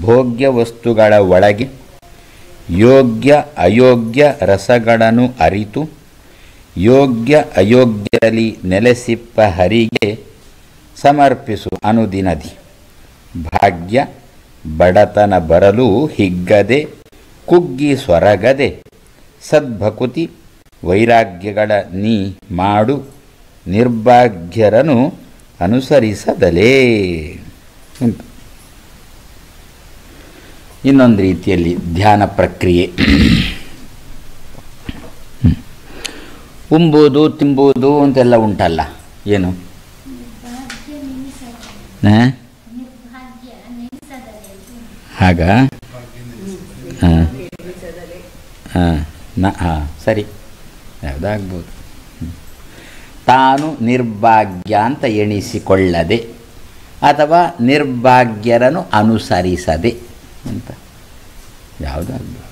ಭೋಗ್ಯ ವಸ್ತುಗಳ ಒಳಗೆ ಯೋಗ್ಯ ಅಯೋಗ್ಯ ರಸಗಳನ್ನು ಅರಿತು ಯೋಗ್ಯ ಅಯೋಗ್ಯರಲ್ಲಿ ನೆಲೆಸಿಪ್ಪ ಹರಿಗೆ ಸಮರ್ಪಿಸು ಅನುದಿನದಿ. ಭಾಗ್ಯ ಬಡತನ ಬರಲು ಹಿಗ್ಗದೆ ಕುಗ್ಗಿ ಸೊರಗದೆ ಸದ್ಭಕುತಿ ವೈರಾಗ್ಯಗಳ ನೀ ಮಾಡು ನಿರ್ಭಾಗ್ಯರನ್ನು ಅನುಸರಿಸದಲೇ. ಇನ್ನೊಂದು ರೀತಿಯಲ್ಲಿ ಧ್ಯಾನ ಪ್ರಕ್ರಿಯೆ. ಉಂಬುವುದು ತಿಂಬುವುದು ಅಂತೆಲ್ಲ ಉಂಟಲ್ಲ, ಏನು ಹಾಗ ಸರಿ, ಯಾವುದಾಗ್ಬೋದು. ತಾನು ನಿರ್ಭಾಗ್ಯ ಅಂತ ಎಣಿಸಿಕೊಳ್ಳದೆ ಅಥವಾ ನಿರ್ಭಾಗ್ಯರನ್ನು ಅನುಸರಿಸದೆ ಅಂತ ಯಾವುದಾಗ್ಬೋದು.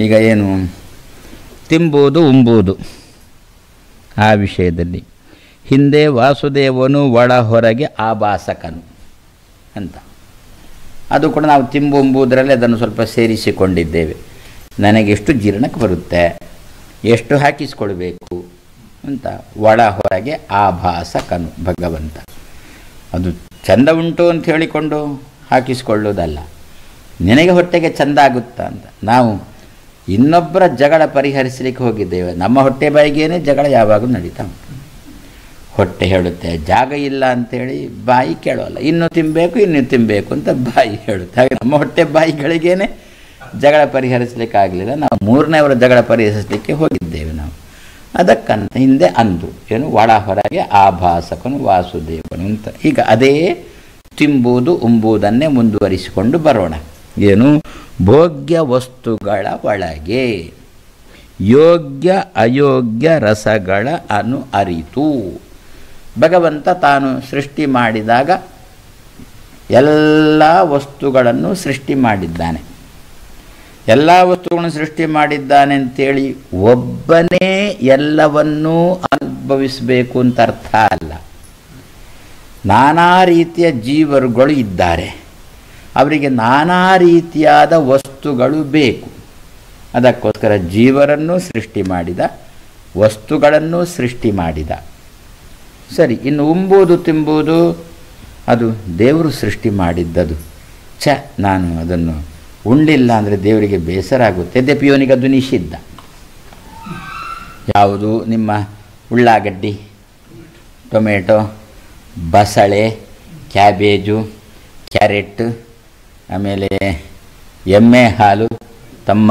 ಈಗ ಏನು ತಿಂಬುವುದು ಉಂಬುವುದು ಆ ವಿಷಯದಲ್ಲಿ ಹಿಂದೆ ವಾಸುದೇವನು ಒಳ ಹೊರಗೆ ಆಭಾಸಕನು ಅಂತ, ಅದು ಕೂಡ ನಾವು ತಿಂಬುಂಬುದರಲ್ಲಿ ಅದನ್ನು ಸ್ವಲ್ಪ ಸೇರಿಸಿಕೊಂಡಿದ್ದೇವೆ. ನನಗೆಷ್ಟು ಜೀರ್ಣಕ್ಕೆ ಬರುತ್ತೆ, ಎಷ್ಟು ಹಾಕಿಸ್ಕೊಳ್ಬೇಕು ಅಂತ ಒಳ ಹೊರಗೆ ಆಭಾಸಕನು ಭಗವಂತ. ಅದು ಚಂದ ಉಂಟು ಅಂತ ಹೇಳಿಕೊಂಡು ಹಾಕಿಸ್ಕೊಳ್ಳೋದಲ್ಲ, ನಿನಗೆ ಹೊಟ್ಟೆಗೆ ಚಂದ ಆಗುತ್ತಾ ಅಂತ. ನಾವು ಇನ್ನೊಬ್ಬರ ಜಗಳ ಪರಿಹರಿಸಲಿಕ್ಕೆ ಹೋಗಿದ್ದೇವೆ, ನಮ್ಮ ಹೊಟ್ಟೆ ಬಾಯಿಗೇನೆ ಜಗಳ ಯಾವಾಗಲೂ ನಡೀತಾ ಉಂಟು. ಹೊಟ್ಟೆ ಹೇಳುತ್ತೆ ಜಾಗ ಇಲ್ಲ ಅಂಥೇಳಿ ಬಾಯಿ ಕೇಳೋಲ್ಲ, ಇನ್ನೂ ತಿನ್ನಬೇಕು ಅಂತ ಬಾಯಿ ಹೇಳುತ್ತೆ. ಹಾಗೆ ನಮ್ಮ ಹೊಟ್ಟೆ ಬಾಯಿಗಳಿಗೇನೆ ಜಗಳ ಪರಿಹರಿಸಲಿಕ್ಕಾಗಲಿಲ್ಲ, ನಾವು ಮೂರನೇವರ ಜಗಳ ಪರಿಹರಿಸಲಿಕ್ಕೆ ಹೋಗಿದ್ದೇವೆ ನಾವು. ಅದಕ್ಕಂತ ಹಿಂದೆ ಅಂದು ಏನು ಒಳ ಹೊರಗೆ ಆಭಾಸಕನು ವಾಸುದೇವನು ಅಂತ. ಈಗ ಅದೇ ತಿಂಬುವುದು ಉಂಬುವುದನ್ನೇ ಮುಂದುವರಿಸಿಕೊಂಡು ಬರೋಣ. ಏನು ಭೋಗ್ಯ ವಸ್ತುಗಳ ಒಳಗೆ ಯೋಗ್ಯ ಅಯೋಗ್ಯ ರಸಗಳ ಅರಿತು. ಭಗವಂತ ತಾನು ಸೃಷ್ಟಿ ಮಾಡಿದಾಗ ಎಲ್ಲ ವಸ್ತುಗಳನ್ನು ಸೃಷ್ಟಿ ಮಾಡಿದ್ದಾನೆ. ಎಲ್ಲ ವಸ್ತುಗಳನ್ನು ಸೃಷ್ಟಿ ಮಾಡಿದ್ದಾನೆ ಅಂತೇಳಿ ಒಬ್ಬನೇ ಎಲ್ಲವನ್ನೂ ಅನುಭವಿಸಬೇಕು ಅಂತ ಅರ್ಥ ಅಲ್ಲ. ನಾನಾ ರೀತಿಯ ಜೀವರುಗಳು ಇದ್ದಾರೆ, ಅವರಿಗೆ ನಾನಾ ರೀತಿಯಾದ ವಸ್ತುಗಳು ಬೇಕು. ಅದಕ್ಕೋಸ್ಕರ ಜೀವರನ್ನು ಸೃಷ್ಟಿ ಮಾಡಿದ, ವಸ್ತುಗಳನ್ನು ಸೃಷ್ಟಿ ಮಾಡಿದ. ಸರಿ, ಇನ್ನು ಉಂಬುವುದು ತಿಂಬುವುದು ಅದು ದೇವರು ಸೃಷ್ಟಿ ಮಾಡಿದ್ದದು. ನಾನು ಅದನ್ನು ಉಂಡಿಲ್ಲ ಅಂದರೆ ದೇವರಿಗೆ ಬೇಸರ ಆಗುತ್ತೆ. ಯದ್ಯಪಿಯವನಿಗೆ ಅದು ನಿಷಿದ್ಧ. ಯಾವುದು ನಿಮ್ಮ ಉಳ್ಳಾಗಡ್ಡಿ, ಟೊಮೆಟೊ, ಬಸಳೆ, ಕ್ಯಾಬೇಜು, ಕ್ಯಾರೆಟ್, ಆಮೇಲೆ ಎಮ್ಮೆ ಹಾಲು, ತಮ್ಮ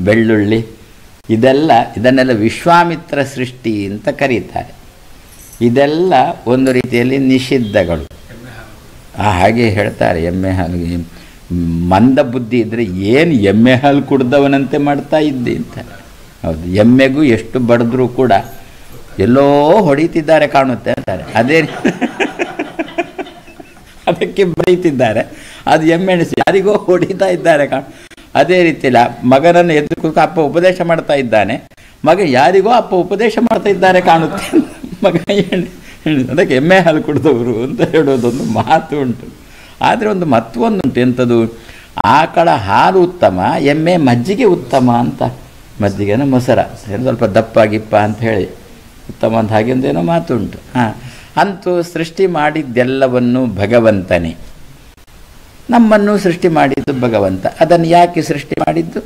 ಬೆಳ್ಳುಳ್ಳಿ, ಇದನ್ನೆಲ್ಲ ವಿಶ್ವಾಮಿತ್ರ ಸೃಷ್ಟಿ ಅಂತ ಕರೀತಾರೆ. ಇದೆಲ್ಲ ಒಂದು ರೀತಿಯಲ್ಲಿ ನಿಷಿದ್ಧಗಳು. ಹಾಗೆ ಹೇಳ್ತಾರೆ, ಎಮ್ಮೆ ಹಾಲು ಮಂದ ಬುದ್ಧಿ ಇದ್ದರೆ ಏನು ಎಮ್ಮೆ ಹಾಲು ಕುಡ್ದವನಂತೆ ಮಾಡ್ತಾ ಇದ್ದೆ ಅಂತ. ಹೌದು, ಎಮ್ಮೆಗೂ ಎಷ್ಟು ಬಡಿದ್ರೂ ಕೂಡ ಎಲ್ಲೋ ಹೊಡಿತಿದ್ದಾರೆ ಕಾಣುತ್ತೆ ಅಂತಾರೆ. ಅದೇ ಅದಕ್ಕೆ ಬೈತಿದ್ದಾರೆ, ಅದು ಎಮ್ಮೆಣಿಸಿ ಯಾರಿಗೋ ಹೊಡಿತಾ ಇದ್ದಾರೆ ಅದೇ ರೀತಿಯಲ್ಲಿ ಮಗನನ್ನು ಎದ್ದು ಅಪ್ಪ ಉಪದೇಶ ಮಾಡ್ತಾ ಇದ್ದಾನೆ, ಮಗ ಯಾರಿಗೋ ಅಪ್ಪ ಉಪದೇಶ ಮಾಡ್ತಾ ಇದ್ದಾರೆ ಕಾಣುತ್ತೆ. ಮಗ ಅದಕ್ಕೆ ಎಮ್ಮೆ ಹಾಲು ಕುಡಿದವರು ಅಂತ ಹೇಳೋದೊಂದು ಮಾತು ಉಂಟು. ಆದರೆ ಒಂದು ಮತ್ತೊಂದುಂಟು, ಎಂಥದ್ದು, ಆಕಳ ಹಾಲು ಉತ್ತಮ, ಎಮ್ಮೆ ಮಜ್ಜಿಗೆ ಉತ್ತಮ ಅಂತ. ಮಜ್ಜಿಗೆನ ಮೊಸರ ಸ್ವಲ್ಪ ದಪ್ಪ ಗಿಪ್ಪ ಅಂತ ಹೇಳಿ ಉತ್ತಮ ಅಂತ ಹಾಗೆ ಒಂದೇನೋ ಮಾತುಂಟು. ಅಂತೂ ಸೃಷ್ಟಿ ಮಾಡಿದ್ದೆಲ್ಲವನ್ನು ಭಗವಂತನೇ. ನಮ್ಮನ್ನು ಸೃಷ್ಟಿ ಮಾಡಿದ್ದು ಭಗವಂತ. ಅದನ್ನು ಯಾಕೆ ಸೃಷ್ಟಿ ಮಾಡಿದ್ದು?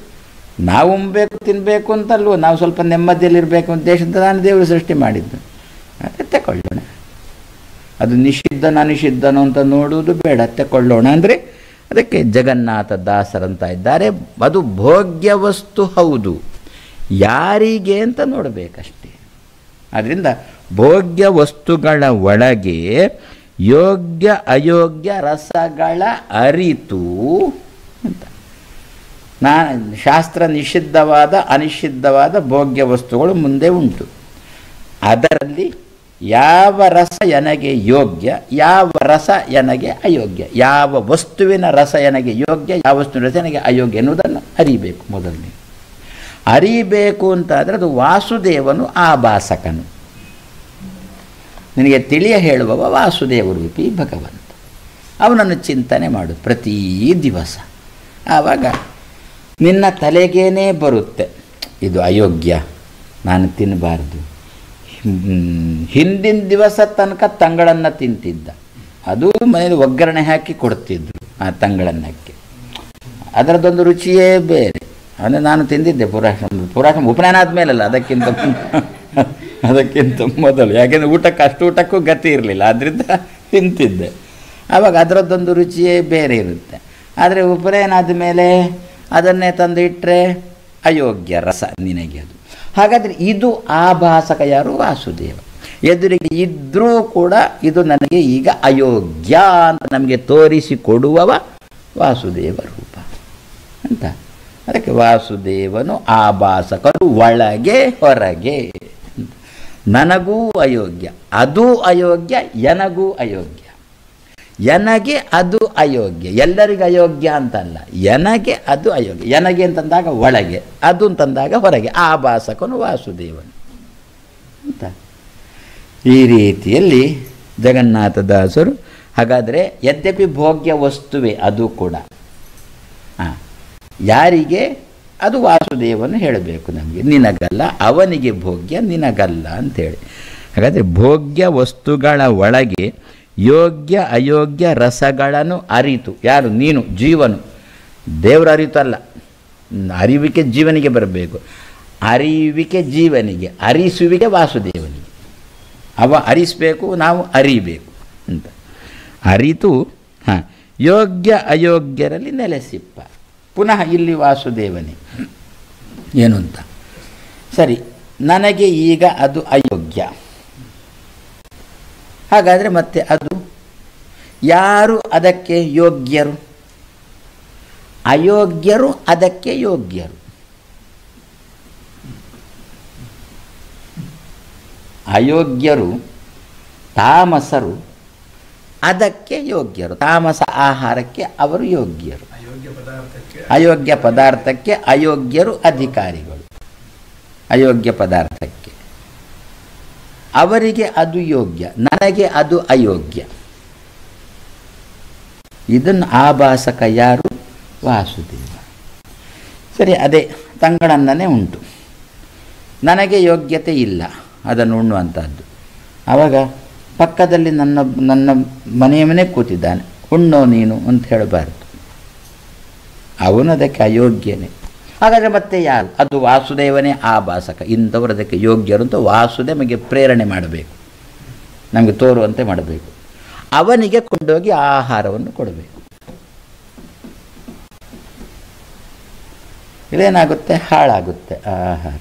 ನಾವು ಉಣ್ಬೇಕು ತಿನ್ನಬೇಕು ಅಂತಲ್ವ, ನಾವು ಸ್ವಲ್ಪ ನೆಮ್ಮದಿಯಲ್ಲಿರಬೇಕು ಉದ್ದೇಶದಿಂದ ನಾನು ದೇವರು ಸೃಷ್ಟಿ ಮಾಡಿದ್ದು. ಅದೇ ತಗೊಳ್ಳೋಣ. ಅದು ನಿಷಿದ್ಧನ ಅನಿಷಿದ್ಧನೋ ಅಂತ ನೋಡುವುದು ಬೇಡ, ತಗೊಳ್ಳೋಣ ಅಂದರೆ ಅದಕ್ಕೆ ಜಗನ್ನಾಥ ದಾಸರಂತ ಇದ್ದಾರೆ. ಅದು ಭೋಗ್ಯ ವಸ್ತು ಹೌದು, ಯಾರಿಗೆ ಅಂತ ನೋಡಬೇಕಷ್ಟೇ. ಆದ್ದರಿಂದ ಭೋಗ್ಯ ವಸ್ತುಗಳ ಒಳಗೆ ಯೋಗ್ಯ ಅಯೋಗ್ಯ ರಸಗಳ ಅರಿತು ಅಂತ. ಶಾಸ್ತ್ರ ನಿಷಿದ್ಧವಾದ ಅನಿಷಿದ್ಧವಾದ ಭೋಗ್ಯ ವಸ್ತುಗಳು ಮುಂದೆ ಉಂಟು. ಅದರಲ್ಲಿ ಯಾವ ರಸ ನನಗೆ ಯೋಗ್ಯ, ಯಾವ ರಸ ನನಗೆ ಅಯೋಗ್ಯ, ಯಾವ ವಸ್ತುವಿನ ರಸ ನನಗೆ ಯೋಗ್ಯ, ಯಾವ ವಸ್ತುವಿನ ರಸ ನನಗೆ ಅಯೋಗ್ಯ ಎನ್ನುವುದನ್ನು ಅರಿಬೇಕು. ಮೊದಲನೇ ಅರಿಬೇಕು ಅಂತಾದರೆ ಅದು ವಾಸುದೇವನು ಆಭಾಸಕನು. ನಿನಗೆ ತಿಳಿಯ ಹೇಳುವವ ವಾಸುದೇವ ರೂಪಿ ಭಗವಂತ. ಅವನನ್ನು ಚಿಂತನೆ ಮಾಡು ಪ್ರತೀ ದಿವಸ. ಆವಾಗ ನಿನ್ನ ತಲೆಗೇನೇ ಬರುತ್ತೆ, ಇದು ಅಯೋಗ್ಯ, ನಾನು ತಿನ್ನಬಾರ್ದು. ಹಿಂದಿನ ದಿವಸ ತನಕ ತಂಗಳನ್ನು ತಿಂತಿದ್ದ, ಅದು ಮನೇಲಿ ಒಗ್ಗರಣೆ ಹಾಕಿ ಕೊಡ್ತಿದ್ರು ಆ ತಂಗಳನ್ನಕ್ಕೆ, ಅದರದ್ದೊಂದು ರುಚಿಯೇ ಬೇರೆ. ಅಂದರೆ ನಾನು ತಿಂದಿದ್ದೆ ಪುರಾಶ್ರಮ ಉಪನಯನ ಆದಮೇಲಲ್ಲ, ಅದಕ್ಕಿಂತ ಮೊದಲು. ಯಾಕೆಂದರೆ ಅಷ್ಟು ಊಟಕ್ಕೂ ಗತಿ ಇರಲಿಲ್ಲ, ಆದ್ದರಿಂದ ತಿಂತಿದ್ದೆ. ಆವಾಗ ಅದರದ್ದೊಂದು ರುಚಿಯೇ ಬೇರೆ ಇರುತ್ತೆ. ಆದರೆ ಉಪನಯನ ಆದಮೇಲೆ ಅದನ್ನೇ ತಂದು ಇಟ್ಟರೆ ಅಯೋಗ್ಯ ರಸ ನಿನಗೆ ಅದು. ಹಾಗಾದರೆ ಇದು ಆಭಾಸಕ ಯಾರು? ವಾಸುದೇವ. ಎದುರಿಗೆ ಇದ್ದರೂ ಕೂಡ ಇದು ನನಗೆ ಈಗ ಅಯೋಗ್ಯ ಅಂತ ನಮಗೆ ತೋರಿಸಿಕೊಡುವವ ವಾಸುದೇವ ರೂಪ ಅಂತ. ಅದಕ್ಕೆ ವಾಸುದೇವನು ಆಭಾಸಕರು, ಒಳಗೆ ಹೊರಗೆ. ನನಗೂ ಅಯೋಗ್ಯ, ಅದು ಅಯೋಗ್ಯ, ಎನಗೂ ಅಯೋಗ್ಯ. ಎನಗೆ ಅದು ಅಯೋಗ್ಯ, ಎಲ್ಲರಿಗೂ ಅಯೋಗ್ಯ ಅಂತಲ್ಲ, ಎನಗೆ ಅದು ಅಯೋಗ್ಯ. ಎನಗೆ ಅಂತಂದಾಗ ಒಳಗೆ, ಅದು ಅಂತಂದಾಗ ಹೊರಗೆ. ಆಭಾಸಕನು ವಾಸುದೇವನು ಅಂತ. ಈ ರೀತಿಯಲ್ಲಿ ಜಗನ್ನಾಥದಾಸರು. ಹಾಗಾದರೆ ಯದ್ಯಪಿ ಭೋಗ್ಯ ವಸ್ತುವೇ ಅದು ಕೂಡ, ಯಾರಿಗೆ? ಅದು ವಾಸುದೇವನು ಹೇಳಬೇಕು ನಮಗೆ. ನಿನಗಲ್ಲ, ಅವನಿಗೆ ಭೋಗ್ಯ, ನಿನಗಲ್ಲ ಅಂಥೇಳಿ. ಹಾಗಾದರೆ ಭೋಗ್ಯ ವಸ್ತುಗಳ ಒಳಗೆ ಯೋಗ್ಯ ಅಯೋಗ್ಯ ರಸಗಳನ್ನು ಅರಿತು ಯಾರು? ನೀನು, ಜೀವನು. ದೇವರ ಅರಿತಲ್ಲ, ಅರಿವಿಕೆ ಜೀವನಿಗೆ ಬರಬೇಕು. ಅರಿವಿಕೆ ಜೀವನಿಗೆ, ಅರಿಸುವಿಕೆ ವಾಸುದೇವನಿಗೆ. ಅವ ಅರಿಸಬೇಕು, ನಾವು ಅರಿಬೇಕು ಅಂತ. ಅರಿತು ಯೋಗ್ಯ ಅಯೋಗ್ಯರಲ್ಲಿ ನೆಲೆಸಿಪ್ಪ. ಪುನಃ ಇಲ್ಲಿ ವಾಸುದೇವನೇ ಏನು ಅಂತ. ಸರಿ, ನನಗೆ ಈಗ ಅದು ಅಯೋಗ್ಯ. ಹಾಗಾದರೆ ಮತ್ತೆ ಅದು ಯಾರು ಅದಕ್ಕೆ ಯೋಗ್ಯರು? ಅಯೋಗ್ಯರು ಅದಕ್ಕೆ ಯೋಗ್ಯರು. ಅಯೋಗ್ಯರು ತಾಮಸರು ಅದಕ್ಕೆ ಯೋಗ್ಯರು. ತಾಮಸ ಆಹಾರಕ್ಕೆ ಅವರು ಯೋಗ್ಯರು. ಅಯೋಗ್ಯ ಪದಾರ್ಥಕ್ಕೆ ಅಯೋಗ್ಯರು ಅಧಿಕಾರಿಗಳು. ಅಯೋಗ್ಯ ಪದಾರ್ಥಕ್ಕೆ ಅವರಿಗೆ ಅದು ಯೋಗ್ಯ, ನನಗೆ ಅದು ಅಯೋಗ್ಯ. ಇದನ್ನು ಆಭಾಸಕ ಯಾರು? ವಾಸುದೇವ. ಸರಿ, ಅದೇ ತಂಗಳನ್ನೇ ಉಂಟು, ನನಗೆ ಯೋಗ್ಯತೆ ಇಲ್ಲ ಅದನ್ನು ಉಣ್ಣುವಂಥದ್ದು. ಆವಾಗ ಪಕ್ಕದಲ್ಲಿ ನನ್ನ ಮನೆಯವನೇ ಕೂತಿದ್ದಾನೆ, ಉಣ್ಣೋ ನೀನು ಅಂತ ಹೇಳಬಾರ್ದು, ಅವನು ಅದಕ್ಕೆ ಅಯೋಗ್ಯನೇ. ಹಾಗಾದರೆ ಮತ್ತೆ ಯಾರು? ಅದು ವಾಸುದೇವನೇ ಆಭಾಸಕ. ಇಂಥವರು ಅದಕ್ಕೆ ಯೋಗ್ಯರು ಅಂತ ವಾಸುದೇವನಿಗೆ ಪ್ರೇರಣೆ ಮಾಡಬೇಕು, ನಮಗೆ ತೋರುವಂತೆ ಮಾಡಬೇಕು. ಅವನಿಗೆ ಕೊಂಡೋಗಿ ಆಹಾರವನ್ನು ಕೊಡಬೇಕು. ಇಲ್ಲೇನಾಗುತ್ತೆ? ಹಾಳಾಗುತ್ತೆ ಆಹಾರ.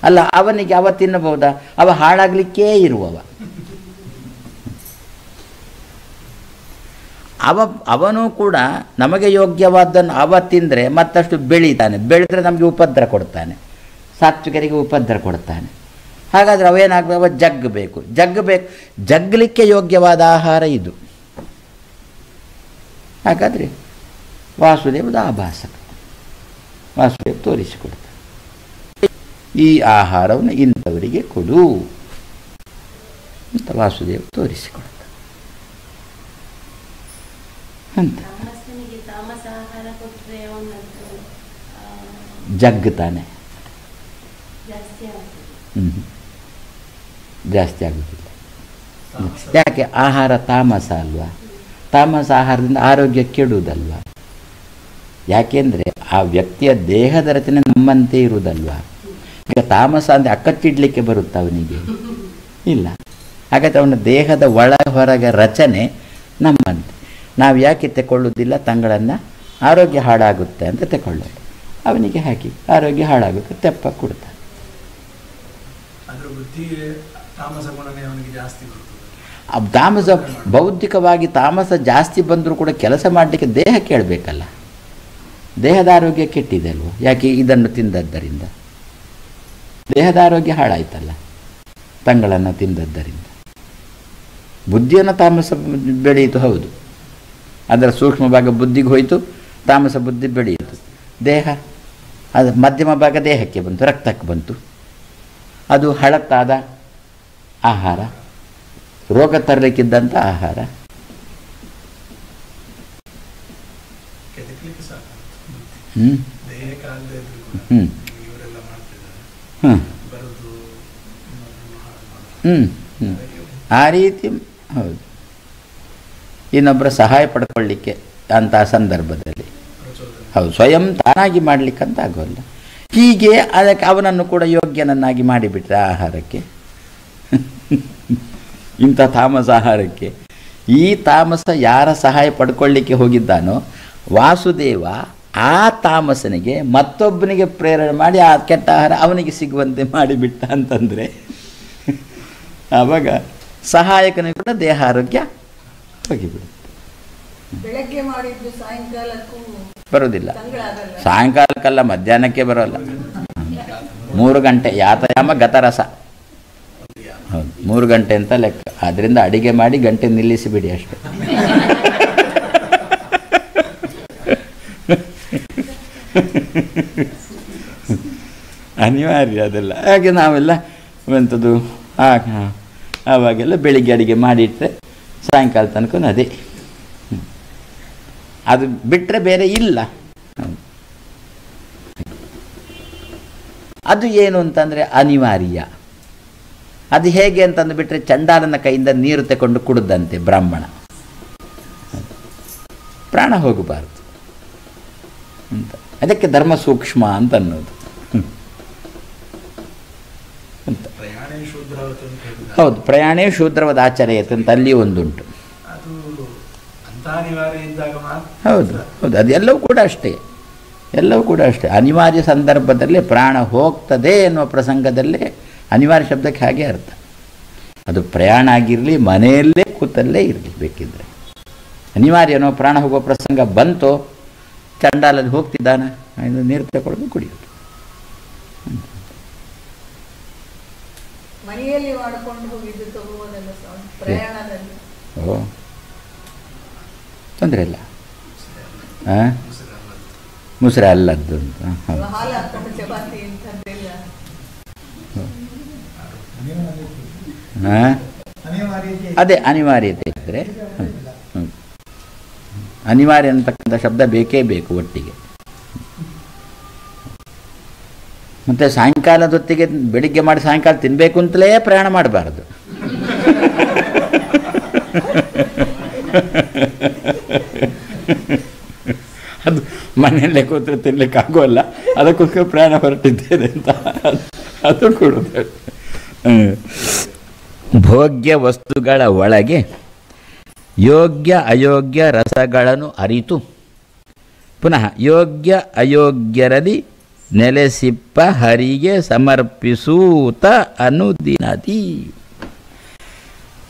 ಅಲ್ಲ, ಅವನಿಗೆ ಅವ ತಿನ್ನಬಹುದಾ? ಅವ ಹಾಳಾಗಲಿಕ್ಕೇ ಇರುವವ. ಅವನು ಕೂಡ ನಮಗೆ ಯೋಗ್ಯವಾದ್ದನ್ನು ಅವ ತಿಂದರೆ ಮತ್ತಷ್ಟು ಬೆಳೀತಾನೆ. ಬೆಳೆದರೆ ನಮಗೆ ಉಪದ್ರ ಕೊಡ್ತಾನೆ, ಸಾತ್ವಿಕರಿಗೆ ಉಪದ್ರ ಕೊಡ್ತಾನೆ. ಹಾಗಾದರೆ ಅವೇನಾಗಬೇಕು? ಅವ ಜಗ್ಗಬೇಕು. ಜಗ್ಗಲಿಕ್ಕೆ ಯೋಗ್ಯವಾದ ಆಹಾರ ಇದು. ಹಾಗಾದರೆ ವಾಸುದೇವದ ಆಭಾಸಕ, ವಾಸುದೇವ ತೋರಿಸಿಕೊಡ್ತಾನೆ. ಈ ಆಹಾರವನ್ನು ಇಂಥವರಿಗೆ ಕೊಡು ಅಂತ ವಾಸುದೇವ ತೋರಿಸಿಕೊಡ್ತಾನೆ ಅಂತ. ಜಗ್ಗುತ್ತಾನೆ, ಜಾಸ್ತಿ ಆಗುತ್ತಿಲ್ಲ. ಯಾಕೆ? ಆಹಾರ ತಾಮಸ ಅಲ್ವಾ? ತಾಮಸ ಆಹಾರದಿಂದ ಆರೋಗ್ಯ ಕೆಡುವುದಲ್ವಾ? ಯಾಕೆಂದರೆ ಆ ವ್ಯಕ್ತಿಯ ದೇಹದ ರಚನೆ ನಮ್ಮಂತೆ ಇರುವುದಲ್ವಾ? ಈಗ ತಾಮಸ ಅಂದರೆ ಅಕ್ಕಚ್ಚಿಡ್ಲಿಕ್ಕೆ ಬರುತ್ತೆ ಅವನಿಗೆ? ಇಲ್ಲ. ಹಾಗಾದರೆ ಅವನ ದೇಹದ ಒಳ ಹೊರಗೆ ರಚನೆ ನಮ್ಮಂತೆ. ನಾವು ಯಾಕೆ ತಗೊಳ್ಳೋದಿಲ್ಲ ತಂಗಳನ್ನು? ಆರೋಗ್ಯ ಹಾಳಾಗುತ್ತೆ ಅಂತ ತಗೊಳ್ಳೋದು. ಅವನಿಗೆ ಹಾಕಿ ಆರೋಗ್ಯ ಹಾಳಾಗುತ್ತೆ, ತೆಪ್ಪ ಕೊಡ್ತಾನೆ. ತಾಮಸ ಬೌದ್ಧಿಕವಾಗಿ ತಾಮಸ ಜಾಸ್ತಿ ಬಂದರೂ ಕೂಡ ಕೆಲಸ ಮಾಡಲಿಕ್ಕೆ ದೇಹ ಕೇಳಬೇಕಲ್ಲ. ದೇಹದ ಆರೋಗ್ಯ ಕೆಟ್ಟಿದೆ ಅಲ್ವ? ಯಾಕೆ? ಇದನ್ನು ತಿಂದದ್ದರಿಂದ ದೇಹದ ಆರೋಗ್ಯ ಹಾಳಾಯ್ತಲ್ಲ, ತಂಗಳನ್ನು ತಿಂದದ್ದರಿಂದ. ಬುದ್ಧಿಯನ್ನು ತಾಮಸ ಬೆಳೆಯಿತು, ಹೌದು. ಅದರ ಸೂಕ್ಷ್ಮ ಭಾಗ ಬುದ್ಧಿಗೆ ಹೋಯಿತು, ತಾಮಸ ಬುದ್ಧಿ ಬೆಳೆಯಿತು. ದೇಹ ಅದು ಮಧ್ಯಮ ಭಾಗ ದೇಹಕ್ಕೆ ಬಂತು, ರಕ್ತಕ್ಕೆ ಬಂತು. ಅದು ಹಳತ್ತಾದ ಆಹಾರ ರೋಗ ತರಲಿಕ್ಕಿದ್ದಂಥ ಆಹಾರ. ಹ್ಞೂ ಹ್ಞೂ ಹ್ಞೂ ಹ್ಞೂ ಹ್ಞೂ ಆ ರೀತಿ ಹೌದು. ಇನ್ನೊಬ್ಬರ ಸಹಾಯ ಪಡ್ಕೊಳ್ಳಿಕ್ಕೆ ಅಂಥ ಸಂದರ್ಭದಲ್ಲಿ ಹೌದು, ಸ್ವಯಂ ತಾನಾಗಿ ಮಾಡಲಿಕ್ಕಂತ ಆಗೋಲ್ಲ. ಹೀಗೆ ಅದಕ್ಕೆ ಅವನನ್ನು ಕೂಡ ಯೋಗ್ಯನನ್ನಾಗಿ ಮಾಡಿಬಿಟ್ರೆ ಆಹಾರಕ್ಕೆ, ಇಂಥ ತಾಮಸ ಆಹಾರಕ್ಕೆ. ಈ ತಾಮಸ ಯಾರ ಸಹಾಯ ಪಡ್ಕೊಳ್ಳಿಕ್ಕೆ ಹೋಗಿದ್ದಾನೋ ವಾಸುದೇವ ಆ ತಾಮಸನಿಗೆ ಮತ್ತೊಬ್ಬನಿಗೆ ಪ್ರೇರಣೆ ಮಾಡಿ ಆ ಕೆಟ್ಟ ಆಹಾರ ಅವನಿಗೆ ಸಿಗುವಂತೆ ಮಾಡಿಬಿಟ್ಟ ಅಂತಂದರೆ ಆವಾಗ ಸಹಾಯಕನಿಗೆ ಕೂಡ ದೇಹ ಆರೋಗ್ಯ ಹೋಗಿಬಿಡುತ್ತೆ. ಬೆಳಗ್ಗೆ ಮಾಡಿದ್ದು ಸಾಯಂಕಾಲಕ್ಕೂ ಬರೋದಿಲ್ಲ, ಸಾಯಂಕಾಲಕ್ಕಲ್ಲ ಮಧ್ಯಾಹ್ನಕ್ಕೆ ಬರೋಲ್ಲ. 3 ಗಂಟೆ ಯಾತಯಾಮ ಗತರಸ, ಹೌದು 3 ಗಂಟೆ ಅಂತ ಲೆಕ್ಕ. ಆದ್ದರಿಂದ ಅಡಿಗೆ ಮಾಡಿ ಗಂಟೆ ನಿಲ್ಲಿಸಿಬಿಡಿ ಅಷ್ಟೇ. ಅನಿವಾರ್ಯ ಅದೆಲ್ಲ. ಹಾಗೆ ನಾವೆಲ್ಲ ಎಂಥದ್ದು ಆವಾಗೆಲ್ಲ ಬೆಳಿಗ್ಗೆ ಅಡಿಗೆ ಮಾಡಿಟ್ಟರೆ ಸಾಯಂಕಾಲ ತನಕ ಅದೇ, ಅದು ಬಿಟ್ಟರೆ ಬೇರೆ ಇಲ್ಲ. ಅದು ಏನು ಅಂತಂದರೆ ಅನಿವಾರ್ಯ. ಅದು ಹೇಗೆ ಅಂತಂದು ಬಿಟ್ಟರೆ ಚಂಡಾಲನ ಕೈಯಿಂದ ನೀರು ತಗೊಂಡು ಕುಡಿದಂತೆ ಬ್ರಾಹ್ಮಣ, ಪ್ರಾಣ ಹೋಗಬಾರ್ದು ಅಂತ. ಅದಕ್ಕೆ ಧರ್ಮ ಸೂಕ್ಷ್ಮ ಅಂತ ಅನ್ನೋದು ಅಂತ. ಹೌದು, ಪ್ರಯಾಣೇ ಶೂದ್ರವದ ಆಚರಣೆಯತ್ತೆ ಅಂತ ಅಲ್ಲಿ ಒಂದುಂಟು. ಹೌದು ಹೌದು, ಅದೆಲ್ಲವೂ ಕೂಡ ಅಷ್ಟೇ, ಎಲ್ಲವೂ ಕೂಡ ಅಷ್ಟೇ. ಅನಿವಾರ್ಯ ಸಂದರ್ಭದಲ್ಲೇ ಪ್ರಾಣ ಹೋಗ್ತದೆ ಎನ್ನುವ ಪ್ರಸಂಗದಲ್ಲೇ ಅನಿವಾರ್ಯ ಶಬ್ದಕ್ಕೆ ಹಾಗೆ ಅರ್ಥ. ಅದು ಪ್ರಯಾಣ ಆಗಿರಲಿ, ಮನೆಯಲ್ಲೇ ಕೂತಲ್ಲೇ ಇರಲಿ, ಬೇಕಿದ್ದರೆ ಅನಿವಾರ್ಯ ಅನ್ನೋ ಪ್ರಾಣ ಹೋಗುವ ಪ್ರಸಂಗ ಬಂತು, ಚಂಡಾಲಲ್ಲಿ ಹೋಗ್ತಿದ್ದಾನೆ, ನೀರು ತಗೊಳ್ಳೋದು ಕುಡಿಯೋದು. ಮನೆಯಲ್ಲಿ ಮಾಡಿಕೊಂಡು ಹೋಗಿದ್ದು ತಗೋದಲ್ಲ ಪ್ರಯಾಣದಲ್ಲಿ. ಓ ತೊಂದರೆ ಇಲ್ಲ, ಮುಸ್ರೆ ಅಲ್ಲದ್ದು ಅಂತ. ಹಾಲು ಹಾಕೊಂಡು ಚಪಾತಿ ಇಂಥದ್ದೆಲ್ಲ ಅದೇ ಅನಿವಾರ್ಯತೆ ಇದ್ದರೆ, ಅನಿವಾರ್ಯ ಅಂತಕ್ಕಂಥ ಶಬ್ದ ಬೇಕೇ ಬೇಕು ಒಟ್ಟಿಗೆ. ಮತ್ತು ಸಾಯಂಕಾಲದ ಹೊತ್ತಿಗೆ ಬೆಳಿಗ್ಗೆ ಮಾಡಿ ಸಾಯಂಕಾಲ ತಿನ್ನಬೇಕು ಅಂತಲೇ ಪ್ರಯಾಣ ಮಾಡಬಾರ್ದು. ಅದು ಮನೆಯಲ್ಲೇ ಕೂತ್ರೆ ತಿನ್ನಲಿಕ್ಕೆ ಆಗೋಲ್ಲ, ಅದಕ್ಕೋಸ್ಕರ ಪ್ರಯಾಣ ಹೊರಟಿದ್ದೇನೆ ಅಂತ ಅದು ಕೊಡೋದು. ಭೋಗ್ಯ ವಸ್ತುಗಳ ಒಳಗೆ ಯೋಗ್ಯ ಅಯೋಗ್ಯ ರಸಗಳನ್ನು ಅರಿತು ಪುನಃ ಯೋಗ್ಯ ಅಯೋಗ್ಯರಲ್ಲಿ ನೆಲೆಸಿಪ್ಪ ಹರಿಗೆ ಸಮರ್ಪಿಸೂತ ಅನುದಿನದಿ.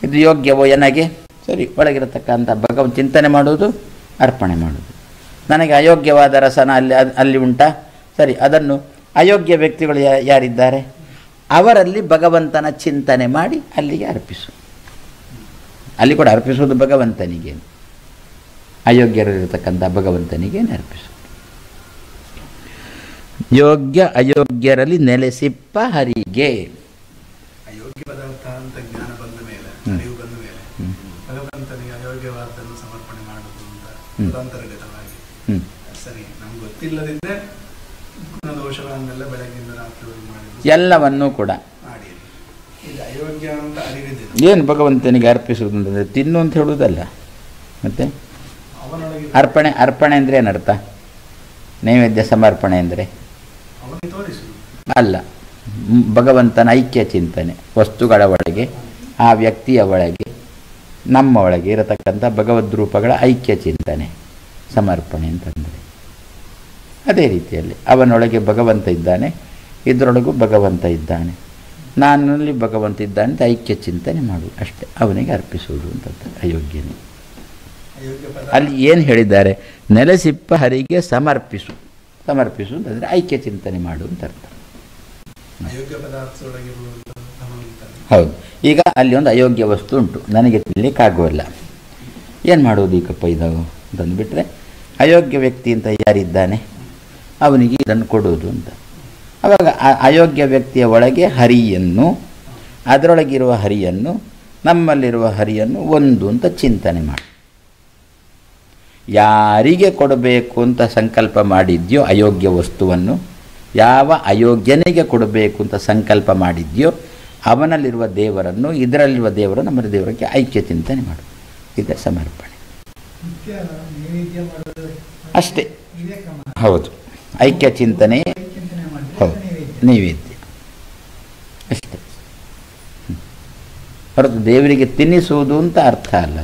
ಇದು ಯೋಗ್ಯವೋ ಎನಗೆ, ಸರಿ, ಒಳಗಿರತಕ್ಕಂಥ ಭಗವಂತ ಚಿಂತನೆ ಮಾಡೋದು, ಅರ್ಪಣೆ ಮಾಡೋದು. ನನಗೆ ಅಯೋಗ್ಯವಾದ ರಸನ ಅಲ್ಲಿ ಉಂಟಾ, ಸರಿ, ಅದನ್ನು ಅಯೋಗ್ಯ ವ್ಯಕ್ತಿಗಳು ಯಾರಿದ್ದಾರೆ ಅವರಲ್ಲಿ ಭಗವಂತನ ಚಿಂತನೆ ಮಾಡಿ ಅಲ್ಲಿಗೆ ಅರ್ಪಿಸು. ಅಲ್ಲಿ ಕೂಡ ಅರ್ಪಿಸುವುದು ಭಗವಂತನಿಗೇನು, ಅಯೋಗ್ಯರಿರತಕ್ಕಂಥ ಭಗವಂತನಿಗೇನು ಅರ್ಪಿಸು. ಯೋಗ್ಯ ಅಯೋಗ್ಯರಲ್ಲಿ ನೆಲೆಸಿಪ್ಪ ಹರಿಗೆ. ಅಯೋಗ್ಯ ಪದಾರ್ಥ ಅಂತ ಜ್ಞಾನ ಬಂದ ಮೇಲೆ, ಅರಿವು ಬಂದ ಮೇಲೆ ಭಗವಂತನಿಗೆ ಅಯೋಗ್ಯವಾದನ್ನು ಸಮರ್ಪಣೆ ಮಾಡುವುದು ಅಂತ ಅಂತರ್ಗತವಾಗಿ. ಸರಿ, ನಮ್ಗೆ ಗೊತ್ತಿಲ್ಲದಿದ್ದರೆ ಗುಣದೋಷಗಳನ್ನೆಲ್ಲ ಬೆಳಗ್ಗಿಂದ ರಾತ್ರಿವರೆಗೆ ಮಾಡಿದ್ದು ಎಲ್ಲವನ್ನೂ ಕೂಡ ಮಾಡಿ. ಇದು ಅಯೋಗ್ಯ ಅಂತ ಅರಿವಿದೆ. ಏನು ಭಗವಂತನಿಗೆ ಅರ್ಪಿಸುವುದು ಅಂತಂದರೆ ತಿನ್ನು ಅಂತ ಹೇಳುವುದಲ್ಲ. ಮತ್ತು ಅವನೊಳಗೆ ಅರ್ಪಣೆ ಅಂದರೆ ಏನರ್ಥ? ನೈವೇದ್ಯ ಸಮರ್ಪಣೆ ಅಂದರೆ ಅವನಿಗೆ ತೋರಿಸುವುದು ಅಲ್ಲ, ಭಗವಂತನ ಐಕ್ಯ ಚಿಂತನೆ. ವಸ್ತುಗಳ ಒಳಗೆ, ಆ ವ್ಯಕ್ತಿಯ ಒಳಗೆ, ನಮ್ಮ ಒಳಗೆ ಇರತಕ್ಕಂಥ ಭಗವದ್ರೂಪಗಳ ಐಕ್ಯ ಚಿಂತನೆ ಸಮರ್ಪಣೆ ಅಂತಂದರೆ. ಅದೇ ರೀತಿಯಲ್ಲಿ ಅವನೊಳಗೆ ಭಗವಂತ ಇದ್ದಾನೆ, ಇದರೊಳಗೂ ಭಗವಂತ ಇದ್ದಾನೆ, ನಾನಲ್ಲಿ ಭಗವಂತ ಇದ್ದಾನೆ ಅಂತ ಐಕ್ಯ ಚಿಂತನೆ ಮಾಡು ಅಷ್ಟೇ, ಅವನಿಗೆ ಅರ್ಪಿಸುವುದು ಅಂತಂತ ಅಯೋಗ್ಯನೇ. ಅಲ್ಲಿ ಏನು ಹೇಳಿದ್ದಾರೆ? ನೆಲೆಸಿಪ್ಪ ಹರಿಗೆ ಸಮರ್ಪಿಸು ಅಂತಂದರೆ ಐಕ್ಯ ಚಿಂತನೆ ಮಾಡು ಅಂತ ಅರ್ಥ. ಹೌದು. ಈಗ ಅಲ್ಲಿ ಒಂದು ಅಯೋಗ್ಯ ವಸ್ತು ಉಂಟು, ನನಗೆ ತಿನ್ನಲಿಕ್ಕಾಗೋಲ್ಲ, ಏನು ಮಾಡೋದು ಈಗಪ್ಪ ಇದು ಅಂತಂದುಬಿಟ್ರೆ, ಅಯೋಗ್ಯ ವ್ಯಕ್ತಿ ಅಂತ ಯಾರಿದ್ದಾನೆ ಅವನಿಗೆ ಇದನ್ನು ಕೊಡೋದು ಅಂತ. ಆವಾಗ ಅಯೋಗ್ಯ ವ್ಯಕ್ತಿಯ ಒಳಗೆ ಹರಿಯನ್ನು, ಅದರೊಳಗಿರುವ ಹರಿಯನ್ನು ನಮ್ಮಲ್ಲಿರುವ ಹರಿಯನ್ನು ಒಂದು ಅಂತ ಚಿಂತನೆ ಮಾಡಿ. ಯಾರಿಗೆ ಕೊಡಬೇಕು ಅಂತ ಸಂಕಲ್ಪ ಮಾಡಿದ್ಯೋ ಅಯೋಗ್ಯ ವಸ್ತುವನ್ನು, ಯಾವ ಅಯೋಗ್ಯನಿಗೆ ಕೊಡಬೇಕು ಅಂತ ಸಂಕಲ್ಪ ಮಾಡಿದ್ಯೋ ಅವನಲ್ಲಿರುವ ದೇವರನ್ನು, ಇದರಲ್ಲಿರುವ ದೇವರು ನಮ್ಮ ದೇವರಿಗೆ ಐಕ್ಯ ಚಿಂತನೆ ಮಾಡು. ಇದೆ ಸಮರ್ಪಣೆ ಅಷ್ಟೇ. ಹೌದು, ಐಕ್ಯ ಚಿಂತನೆ. ಹೌದು, ನೈವೇದ್ಯ ಅಷ್ಟೇ. ಹೊರತು ದೇವರಿಗೆ ತಿನ್ನಿಸುವುದು ಅಂತ ಅರ್ಥ ಅಲ್ಲ.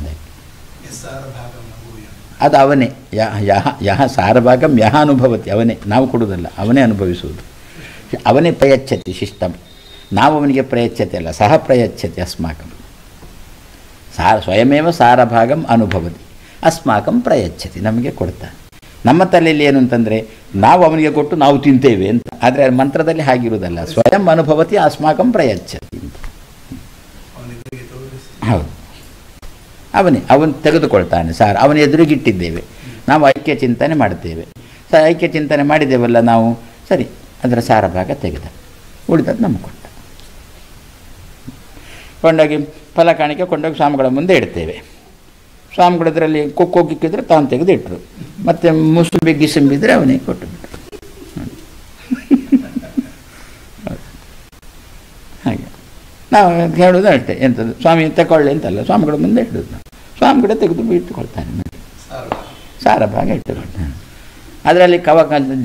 ಅದು ಅವನೇ ಯಹ ಸಾರಭಾಗಂ ಯಹ ಅನುಭವತಿ, ಅವನೇ, ನಾವು ಕೊಡುವುದಲ್ಲ, ಅವನೇ ಅನುಭವಿಸುವುದು. ಅವನೇ ಪ್ರಯಚ್ಛತಿ ಶಿಷ್ಟಂ, ನಾವು ಅವನಿಗೆ ಪ್ರಯಚ್ಛತೆ ಅಲ್ಲ, ಸಹ ಪ್ರಯಚ್ಛತಿ ಅಸ್ಮಾಕಂ. ಸ್ವಯಮೇವ ಸಾರಭಾಗಂ ಅನುಭವತಿ, ಅಸ್ಮಾಕಂ ಪ್ರಯಚ್ಛತಿ, ನಮಗೆ ಕೊಡ್ತಾನೆ. ನಮ್ಮ ತಲೆಯಲ್ಲಿ ಏನು ಅಂತಂದರೆ ನಾವು ಅವನಿಗೆ ಕೊಟ್ಟು ನಾವು ತಿಂತೇವೆ ಅಂತ, ಆದರೆ ಮಂತ್ರದಲ್ಲಿ ಹಾಗಿರುವುದಲ್ಲ. ಸ್ವಯಂ ಅನುಭವತಿ ಅಸ್ಮಾಕಂ ಪ್ರಯಚ್ಛತಿ ಅಂತ. ಹೌದು, ಅವನು ತೆಗೆದುಕೊಳ್ತಾನೆ. ಸಾರ್ ಅವನ ಎದುರಿಗಿಟ್ಟಿದ್ದೇವೆ, ನಾವು ಐಕ್ಯ ಚಿಂತನೆ ಮಾಡ್ತೇವೆ. ಐಕ್ಯ ಚಿಂತನೆ ಮಾಡಿದ್ದೇವಲ್ಲ ನಾವು, ಸರಿ, ಅದರ ಸಾರಭಾಗ ತೆಗೆದ, ಉಳಿದದ್ದು ನಮ್ಗೆ ಕೊಟ್ಟ. ಕೊಂಡೋಗಿ ಫಲ ಕಾಣಿಕೆ ಕೊಂಡೋಗಿ ಸ್ವಾಮಿಗಳ ಮುಂದೆ ಇಡ್ತೇವೆ. ಸ್ವಾಮಿಗಳದ್ರಲ್ಲಿ ಕೊಕ್ಕೋಗಿಕ್ಕಿದ್ರೆ ತಾನು ತೆಗೆದು ಇಟ್ಟರು, ಮತ್ತು ಮುಸುಂಬಿ ಗಿಸುಂಬಿದ್ರೆ ಅವನಿಗೆ ಕೊಟ್ಟುಬಿಟ್ರು. ಹಾಗೆ ನಾವು ಹೇಳೋದು ಅಷ್ಟೇ, ಎಂಥದ್ದು ಸ್ವಾಮಿ ತಗೊಳ್ಳಿ ಅಂತಲ್ಲ, ಸ್ವಾಮಿಗಳ ಮುಂದೆ ಇಡೋದು. ನಾವು ಸ್ವಾಮಿಗಳ ತೆಗೆದು ಇಟ್ಟುಕೊಳ್ತಾನೆ, ಸಾರಭಾಗ ಇಟ್ಟುಕೊಳ್ತಾನೆ. ಅದರಲ್ಲಿ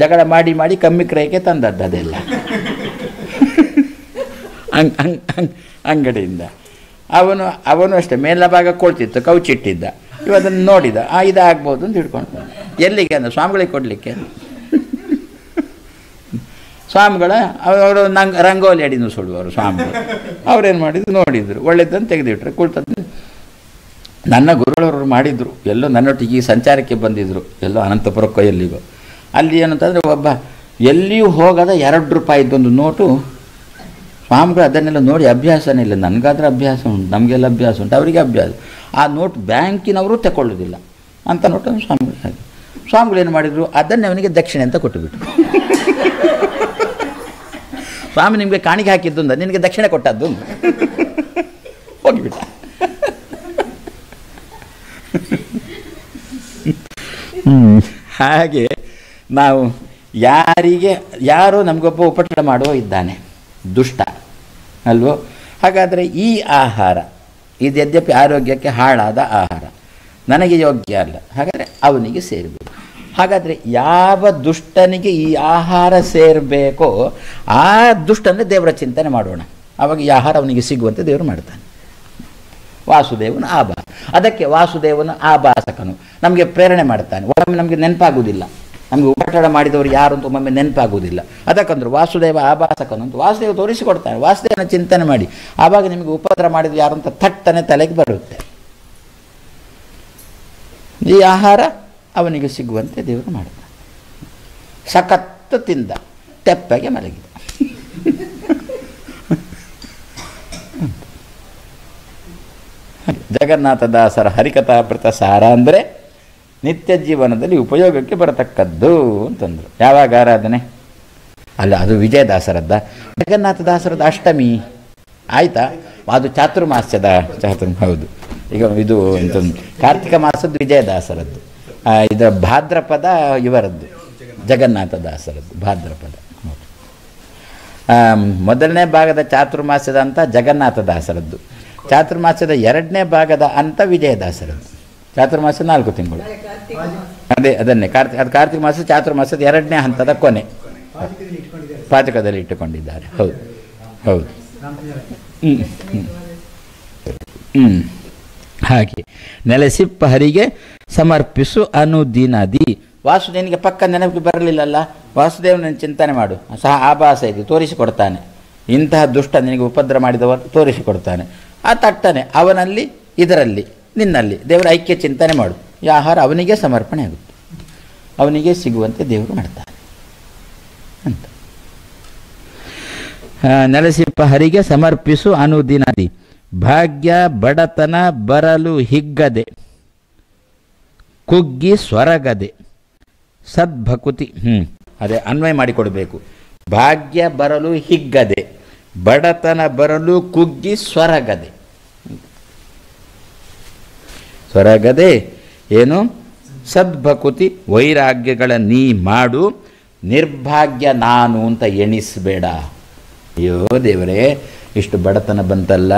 ಜಗಳ ಮಾಡಿ ಮಾಡಿ ಕಮ್ಮಿ ಕ್ರಯಕ್ಕೆ ತಂದದ್ದು ಅದೆಲ್ಲ ಅಂಗಡಿಯಿಂದ. ಅವನು ಅಷ್ಟೇ ಮೇಲಿನ ಭಾಗ ಕೊಳ್ತಿತ್ತು, ಕೌಚಿಟ್ಟಿದ್ದ. ಇವದನ್ನು ನೋಡಿದ, ಇದಾಗ್ಬೋದು ಅಂತ ಹಿಡ್ಕೊಂಡು ಎಲ್ಲಿಗೆ ಅಂದ್ರೆ ಸ್ವಾಮಿಗಳಿಗೆ ಕೊಡಲಿಕ್ಕೆ. ಸ್ವಾಮಿಗಳ ಅವರು ರಂಗೋಲಿ ಅಡಿನೂ ಸುಡುವರು ಸ್ವಾಮಿಗಳು. ಅವ್ರೇನು ಮಾಡಿದ್ರು ನೋಡಿದರು, ಒಳ್ಳೆದನ್ನು ತೆಗೆದಿಟ್ರು, ಕುಳ್ತದ್ದು. ನನ್ನ ಗುರುಗಳವರು ಮಾಡಿದರು, ಎಲ್ಲೋ ನನ್ನೊಟ್ಟಿಗೆ ಈ ಸಂಚಾರಕ್ಕೆ ಬಂದಿದ್ದರು, ಎಲ್ಲೋ ಅನಂತಪುರಕ್ಕೋ ಎಲ್ಲಿಗೋ. ಅಲ್ಲಿ ಏನಂತಂದರೆ ಒಬ್ಬ ಎಲ್ಲಿಯೂ ಹೋಗದ ₹2 ನೋಟು, ಸ್ವಾಮಿಗಳು ಅದನ್ನೆಲ್ಲ ನೋಡಿ ಅಭ್ಯಾಸನೇ ಇಲ್ಲ. ನನಗಾದ್ರೆ ಅಭ್ಯಾಸ ಉಂಟು, ನಮಗೆಲ್ಲ ಅಭ್ಯಾಸ ಉಂಟು, ಅವರಿಗೆ ಅಭ್ಯಾಸ. ಆ ನೋಟ್ ಬ್ಯಾಂಕಿನವರು ತಗೊಳ್ಳೋದಿಲ್ಲ ಅಂತ ನೋಟು ಸ್ವಾಮಿಗಳು. ಹಾಗೆ ಸ್ವಾಮಿಗಳು ಏನು ಮಾಡಿದರು, ಅದನ್ನೇ ಅವನಿಗೆ ದಕ್ಷಿಣೆ ಅಂತ ಕೊಟ್ಟುಬಿಟ್ರು. ಸ್ವಾಮಿ ನಿಮಗೆ ಕಾಣಿಕೆ ಹಾಕಿದ್ದು ಅಂದ, ನಿನಗೆ ದಕ್ಷಿಣೆ ಕೊಟ್ಟದ್ದು ಹೋಗಿಬಿಟ್ಟ. ಹಾಗೆ ನಾವು ಯಾರೋ ನಮಗೊಬ್ಬ ಉಪಟಳ ಮಾಡುವ ಇದ್ದಾನೆ, ದುಷ್ಟ ಅಲ್ವೋ. ಹಾಗಾದರೆ ಈ ಆಹಾರ ಇದು ಯದ್ಯಪಿ ಆರೋಗ್ಯಕ್ಕೆ ಹಾಳಾದ ಆಹಾರ, ನನಗೆ ಯೋಗ್ಯ ಅಲ್ಲ, ಹಾಗಾದರೆ ಅವನಿಗೆ ಸೇರಬೇಕು. ಹಾಗಾದರೆ ಯಾವ ದುಷ್ಟನಿಗೆ ಈ ಆಹಾರ ಸೇರಬೇಕೋ ಆ ದುಷ್ಟನೇ ದೇವರ ಚಿಂತನೆ ಮಾಡೋಣ. ಆವಾಗ ಈ ಆಹಾರ ಅವನಿಗೆ ಸಿಗುವಂತೆ ದೇವರು ಮಾಡ್ತಾನೆ. ವಾಸುದೇವನು ಆಭಾಸ, ಅದಕ್ಕೆ ವಾಸುದೇವನು ಆಭಾಸಕನು, ನಮಗೆ ಪ್ರೇರಣೆ ಮಾಡ್ತಾನೆ. ಒಮ್ಮೆ ನಮಗೆ ನೆನಪಾಗುವುದಿಲ್ಲ, ನಮಗೆ ಉಪಟಳ ಮಾಡಿದವರು ಯಾರು ಅಂತ ಒಮ್ಮೊಮ್ಮೆ ನೆನಪಾಗುವುದಿಲ್ಲ. ಅದಕ್ಕಂದ್ರೆ ವಾಸುದೇವ ಆಭಾಸಕನು ಅಂತ ವಾಸುದೇವ ತೋರಿಸಿಕೊಡ್ತಾನೆ. ವಾಸುದೇವನ ಚಿಂತನೆ ಮಾಡಿ, ಆವಾಗ ನಿಮಗೆ ಉಪದ್ರ ಮಾಡಿದ್ರು ಯಾರು ಅಂತ ಥಟ್ಟನೆ ತಲೆಗೆ ಬರುತ್ತೆ. ಈ ಆಹಾರ ಅವನಿಗೆ ಸಿಗುವಂತೆ ದೇವರು ಮಾಡ್ತಾನೆ. ಸಖತ್ತು ತಿಂದ, ತೆಪ್ಪಗೆ ಮಲಗಿದ. ಜಗನ್ನಾಥದಾಸರ ಹರಿಕಥಾಮೃತ ಸಾರ ಅಂದರೆ ನಿತ್ಯ ಜೀವನದಲ್ಲಿ ಉಪಯೋಗಕ್ಕೆ ಬರತಕ್ಕದ್ದು ಅಂತಂದರು. ಯಾವಾಗ ಆರಾಧನೆ ಅಲ್ಲ, ಅದು ವಿಜಯದಾಸರದ್ದ. ಜಗನ್ನಾಥದಾಸರದ ಅಷ್ಟಮಿ ಆಯಿತಾ, ಅದು ಚಾತುರ್ಮಾಸ್ಯದ ಹೌದು. ಈಗ ಇದು ಕಾರ್ತಿಕ ಮಾಸದ್ದು ವಿಜಯದಾಸರದ್ದು, ಇದರ ಭಾದ್ರಪದ ಇವರದ್ದು ಜಗನ್ನಾಥದಾಸರದ್ದು ಭಾದ್ರಪದ. ಮೊದಲನೇ ಭಾಗದ ಚಾತುರ್ಮಾಸ್ಯದ ಅಂತ ಜಗನ್ನಾಥದಾಸರದ್ದು, ಚಾತುರ್ಮಾಸ್ಯದ 2ನೇ ಭಾಗದ ಅಂತ ವಿಜಯದಾಸರದ್ದು. ಚಾತುರ್ಮಾಸ 4 ತಿಂಗಳು, ಅದನ್ನೇ ಕಾರ್ತಿಕ ಮಾಸ ಚಾತುರ್ಮಾಸದ 2ನೇ ಹಂತದ ಕೊನೆ ಪಾಚಕದಲ್ಲಿ ಇಟ್ಟುಕೊಂಡಿದ್ದಾರೆ. ಹೌದು ಹೌದು. ಹಾಗೆ ನೆಲೆಸಿಪ್ಪ ಹರಿಗೆ ಸಮರ್ಪಿಸು ಅನುದಿನದಿ. ವಾಸುದೇವನಿಗೆ ಪಕ್ಕ ನೆನಪಿಗೆ ಬರಲಿಲ್ಲಲ್ಲ, ವಾಸುದೇವನ ಚಿಂತನೆ ಮಾಡು, ಸಹ ಆಭಾಸ ಇದೆ, ತೋರಿಸಿಕೊಡ್ತಾನೆ. ಇಂತಹ ದುಷ್ಟ ನಿನಗೆ ಉಪದ್ರ ಮಾಡಿದವರು ತೋರಿಸಿಕೊಡ್ತಾನೆ. ಆ ತಟ್ಟನೆ ಅವನಲ್ಲಿ ಇದರಲ್ಲಿ ನಿನ್ನಲ್ಲಿ ದೇವರ ಐಕ್ಯ ಚಿಂತನೆ ಮಾಡು. ಈ ಆಹಾರ ಅವನಿಗೆ ಸಮರ್ಪಣೆ ಆಗುತ್ತೆ, ಅವನಿಗೆ ಸಿಗುವಂತೆ ದೇವರು ಮಾಡ್ತಾನೆ ಅಂತ. ನೆಲೆಸಿಪ್ಪ ಹರಿಗೆ ಸಮರ್ಪಿಸು ಅನುದಿನದಿ. ಭಾಗ್ಯ ಬಡತನ ಬರಲು ಹಿಗ್ಗದೆ, ಕುಗ್ಗಿ ಸ್ವರಗದೆ, ಸದ್ಭಕುತಿ. ಅದೇ ಅನ್ವಯ ಮಾಡಿಕೊಡಬೇಕು. ಭಾಗ್ಯ ಬರಲು ಹಿಗ್ಗದೆ, ಬಡತನ ಬರಲು ಕುಗ್ಗಿ ಸ್ವರಗದೆ. ಸೊರಗದೆ ಏನು ಸದ್ಭಕುತಿ ವೈರಾಗ್ಯಗಳ ನೀ ಮಾಡು, ನಿರ್ಭಾಗ್ಯ ನಾನು ಅಂತ ಎಣಿಸಬೇಡ. ಅಯ್ಯೋ ದೇವರೇ, ಇಷ್ಟು ಬಡತನ ಬಂತಲ್ಲ,